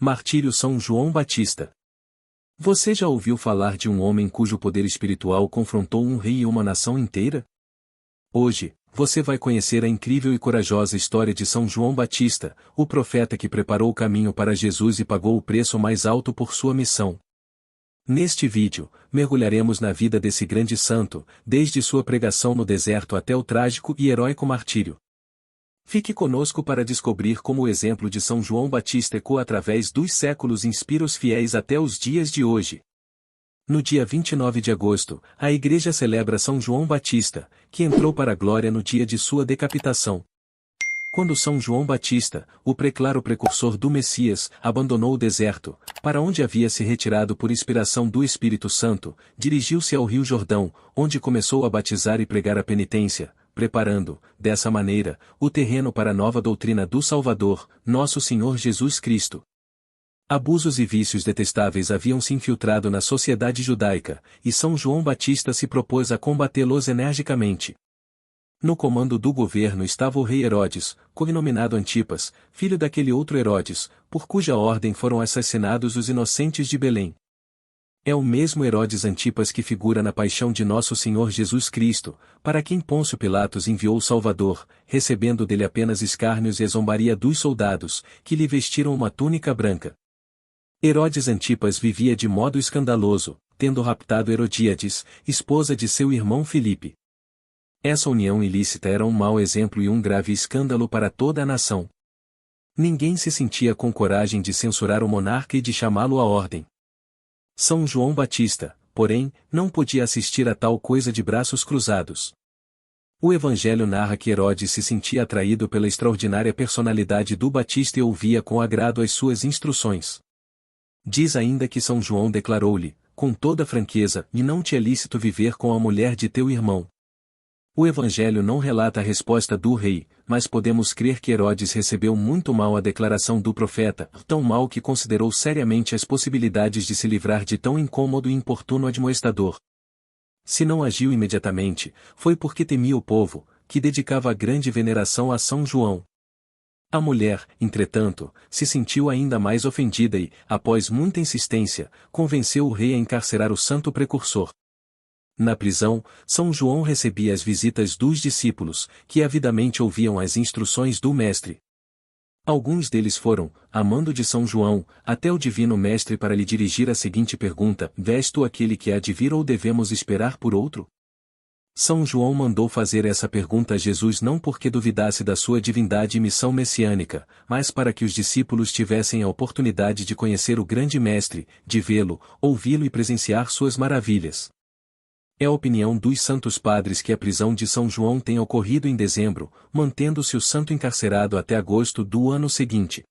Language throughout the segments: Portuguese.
Martírio São João Batista. Você já ouviu falar de um homem cujo poder espiritual confrontou um rei e uma nação inteira? Hoje, você vai conhecer a incrível e corajosa história de São João Batista, o profeta que preparou o caminho para Jesus e pagou o preço mais alto por sua missão. Neste vídeo, mergulharemos na vida desse grande santo, desde sua pregação no deserto até o trágico e heróico martírio. Fique conosco para descobrir como o exemplo de São João Batista ecoa através dos séculos e inspira os fiéis até os dias de hoje. No dia 29 de agosto, a Igreja celebra São João Batista, que entrou para a glória no dia de sua decapitação. Quando São João Batista, o preclaro precursor do Messias, abandonou o deserto, para onde havia se retirado por inspiração do Espírito Santo, dirigiu-se ao Rio Jordão, onde começou a batizar e pregar a penitência, preparando, dessa maneira, o terreno para a nova doutrina do Salvador, nosso Senhor Jesus Cristo. Abusos e vícios detestáveis haviam se infiltrado na sociedade judaica, e São João Batista se propôs a combatê-los energicamente. No comando do governo estava o rei Herodes, cognominado Antipas, filho daquele outro Herodes, por cuja ordem foram assassinados os inocentes de Belém. É o mesmo Herodes Antipas que figura na paixão de nosso Senhor Jesus Cristo, para quem Pôncio Pilatos enviou o Salvador, recebendo dele apenas escárnios e a zombaria dos soldados, que lhe vestiram uma túnica branca. Herodes Antipas vivia de modo escandaloso, tendo raptado Herodíades, esposa de seu irmão Filipe. Essa união ilícita era um mau exemplo e um grave escândalo para toda a nação. Ninguém se sentia com coragem de censurar o monarca e de chamá-lo à ordem. São João Batista, porém, não podia assistir a tal coisa de braços cruzados. O Evangelho narra que Herodes se sentia atraído pela extraordinária personalidade do Batista e ouvia com agrado as suas instruções. Diz ainda que São João declarou-lhe, com toda franqueza, e não te é lícito viver com a mulher de teu irmão. O Evangelho não relata a resposta do rei, mas podemos crer que Herodes recebeu muito mal a declaração do profeta, tão mal que considerou seriamente as possibilidades de se livrar de tão incômodo e importuno admoestador. Se não agiu imediatamente, foi porque temia o povo, que dedicava grande veneração a São João. A mulher, entretanto, se sentiu ainda mais ofendida e, após muita insistência, convenceu o rei a encarcerar o santo precursor. Na prisão, São João recebia as visitas dos discípulos, que avidamente ouviam as instruções do Mestre. Alguns deles foram, a mando de São João, até o Divino Mestre para lhe dirigir a seguinte pergunta: vês tu aquele que há de vir ou devemos esperar por outro? São João mandou fazer essa pergunta a Jesus não porque duvidasse da sua divindade e missão messiânica, mas para que os discípulos tivessem a oportunidade de conhecer o grande Mestre, de vê-lo, ouvi-lo e presenciar suas maravilhas. É a opinião dos Santos Padres que a prisão de São João tenha ocorrido em dezembro, mantendo-se o santo encarcerado até agosto do ano seguinte.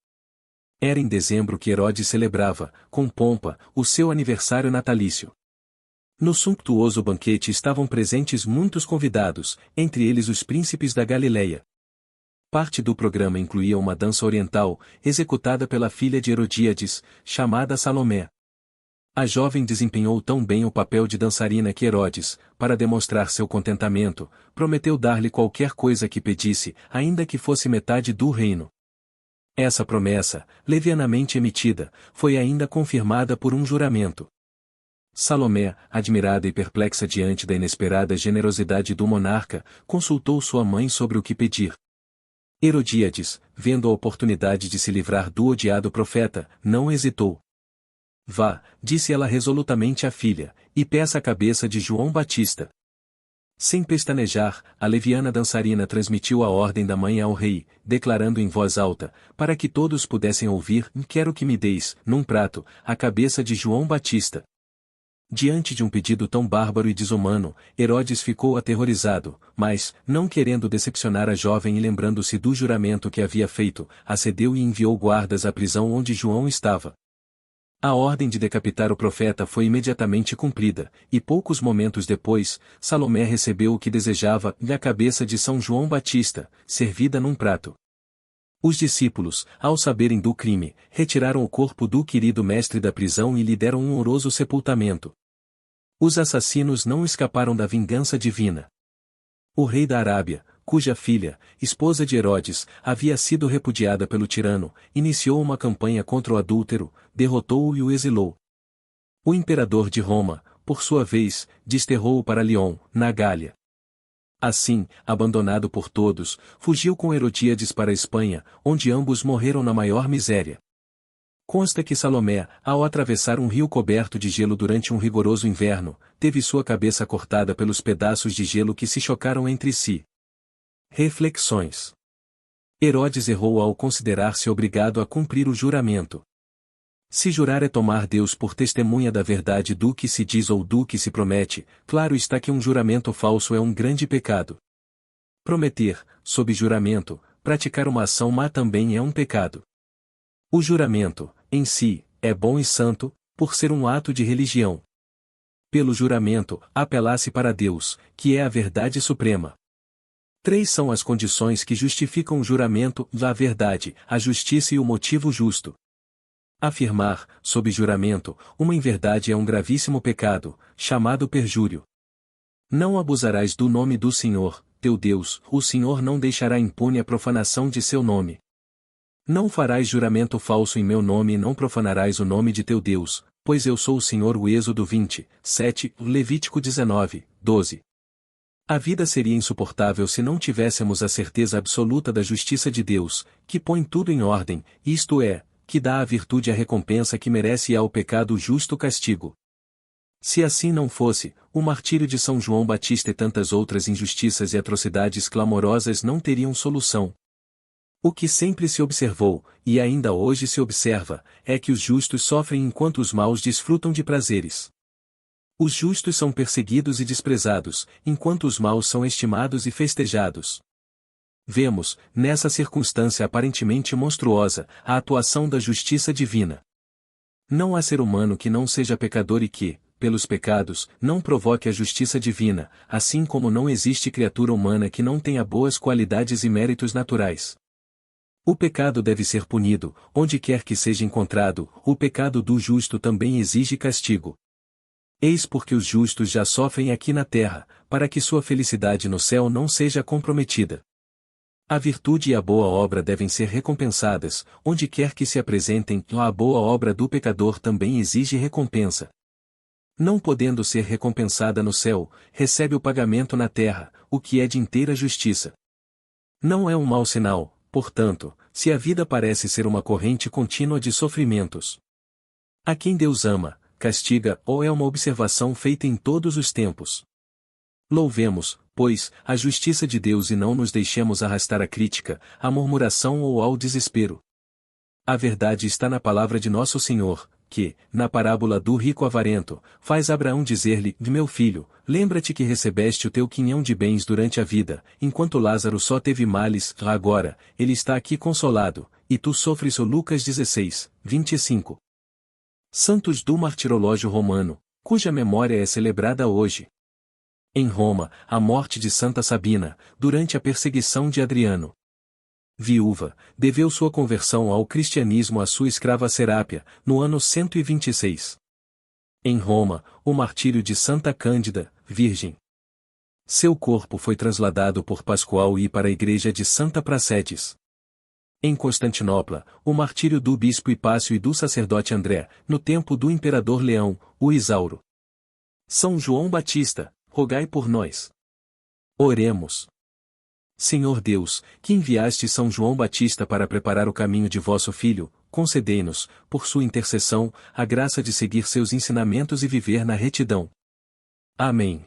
Era em dezembro que Herodes celebrava, com pompa, o seu aniversário natalício. No sumptuoso banquete estavam presentes muitos convidados, entre eles os príncipes da Galileia. Parte do programa incluía uma dança oriental, executada pela filha de Herodíades, chamada Salomé. A jovem desempenhou tão bem o papel de dançarina que Herodes, para demonstrar seu contentamento, prometeu dar-lhe qualquer coisa que pedisse, ainda que fosse metade do reino. Essa promessa, levianamente emitida, foi ainda confirmada por um juramento. Salomé, admirada e perplexa diante da inesperada generosidade do monarca, consultou sua mãe sobre o que pedir. Herodíades, vendo a oportunidade de se livrar do odiado profeta, não hesitou. Vá, disse ela resolutamente à filha, e peça a cabeça de João Batista. Sem pestanejar, a leviana dançarina transmitiu a ordem da mãe ao rei, declarando em voz alta, para que todos pudessem ouvir: quero que me deis, num prato, a cabeça de João Batista. Diante de um pedido tão bárbaro e desumano, Herodes ficou aterrorizado, mas, não querendo decepcionar a jovem e lembrando-se do juramento que havia feito, acedeu e enviou guardas à prisão onde João estava. A ordem de decapitar o profeta foi imediatamente cumprida, e poucos momentos depois, Salomé recebeu o que desejava, a cabeça de São João Batista, servida num prato. Os discípulos, ao saberem do crime, retiraram o corpo do querido mestre da prisão e lhe deram um honroso sepultamento. Os assassinos não escaparam da vingança divina. O rei da Arábia, cuja filha, esposa de Herodes, havia sido repudiada pelo tirano, iniciou uma campanha contra o adúltero, derrotou-o e o exilou. O imperador de Roma, por sua vez, desterrou-o para Lyon, na Gália. Assim, abandonado por todos, fugiu com Herodíades para a Espanha, onde ambos morreram na maior miséria. Consta que Salomé, ao atravessar um rio coberto de gelo durante um rigoroso inverno, teve sua cabeça cortada pelos pedaços de gelo que se chocaram entre si. Reflexões. Herodes errou ao considerar-se obrigado a cumprir o juramento. Se jurar é tomar Deus por testemunha da verdade do que se diz ou do que se promete, claro está que um juramento falso é um grande pecado. Prometer, sob juramento, praticar uma ação má também é um pecado. O juramento, em si, é bom e santo, por ser um ato de religião. Pelo juramento, apela-se para Deus, que é a verdade suprema. 3 são as condições que justificam o juramento: a verdade, a justiça e o motivo justo. Afirmar, sob juramento, uma inverdade é um gravíssimo pecado, chamado perjúrio. Não abusarás do nome do Senhor, teu Deus, o Senhor não deixará impune a profanação de seu nome. Não farás juramento falso em meu nome e não profanarás o nome de teu Deus, pois eu sou o Senhor. O Êxodo 20, 7, Levítico 19, 12. A vida seria insuportável se não tivéssemos a certeza absoluta da justiça de Deus, que põe tudo em ordem, isto é, que dá à virtude a recompensa que merece e ao pecado o justo castigo. Se assim não fosse, o martírio de São João Batista e tantas outras injustiças e atrocidades clamorosas não teriam solução. O que sempre se observou, e ainda hoje se observa, é que os justos sofrem enquanto os maus desfrutam de prazeres. Os justos são perseguidos e desprezados, enquanto os maus são estimados e festejados. Vemos, nessa circunstância aparentemente monstruosa, a atuação da justiça divina. Não há ser humano que não seja pecador e que, pelos pecados, não provoque a justiça divina, assim como não existe criatura humana que não tenha boas qualidades e méritos naturais. O pecado deve ser punido, onde quer que seja encontrado, o pecado do justo também exige castigo. Eis porque os justos já sofrem aqui na terra, para que sua felicidade no céu não seja comprometida. A virtude e a boa obra devem ser recompensadas, onde quer que se apresentem, a boa obra do pecador também exige recompensa. Não podendo ser recompensada no céu, recebe o pagamento na terra, o que é de inteira justiça. Não é um mau sinal, portanto, se a vida parece ser uma corrente contínua de sofrimentos. A quem Deus ama, castiga, ou é uma observação feita em todos os tempos. Louvemos, pois, a justiça de Deus e não nos deixemos arrastar à crítica, à murmuração ou ao desespero. A verdade está na palavra de nosso Senhor, que, na parábola do rico avarento, faz Abraão dizer-lhe: meu filho, lembra-te que recebeste o teu quinhão de bens durante a vida, enquanto Lázaro só teve males, agora, ele está aqui consolado, e tu sofres. O Lucas 16, 25. Santos do Martirológio Romano, cuja memória é celebrada hoje. Em Roma, a morte de Santa Sabina, durante a perseguição de Adriano. Viúva, deveu sua conversão ao cristianismo à sua escrava Serápia, no ano 126. Em Roma, o martírio de Santa Cândida, virgem. Seu corpo foi trasladado por Pascoal I para a igreja de Santa Praxedes. Em Constantinopla, o martírio do bispo Hipácio e do sacerdote André, no tempo do imperador Leão, o Isauro. São João Batista, rogai por nós. Oremos. Senhor Deus, que enviaste São João Batista para preparar o caminho de vosso Filho, concedei-nos, por sua intercessão, a graça de seguir seus ensinamentos e viver na retidão. Amém.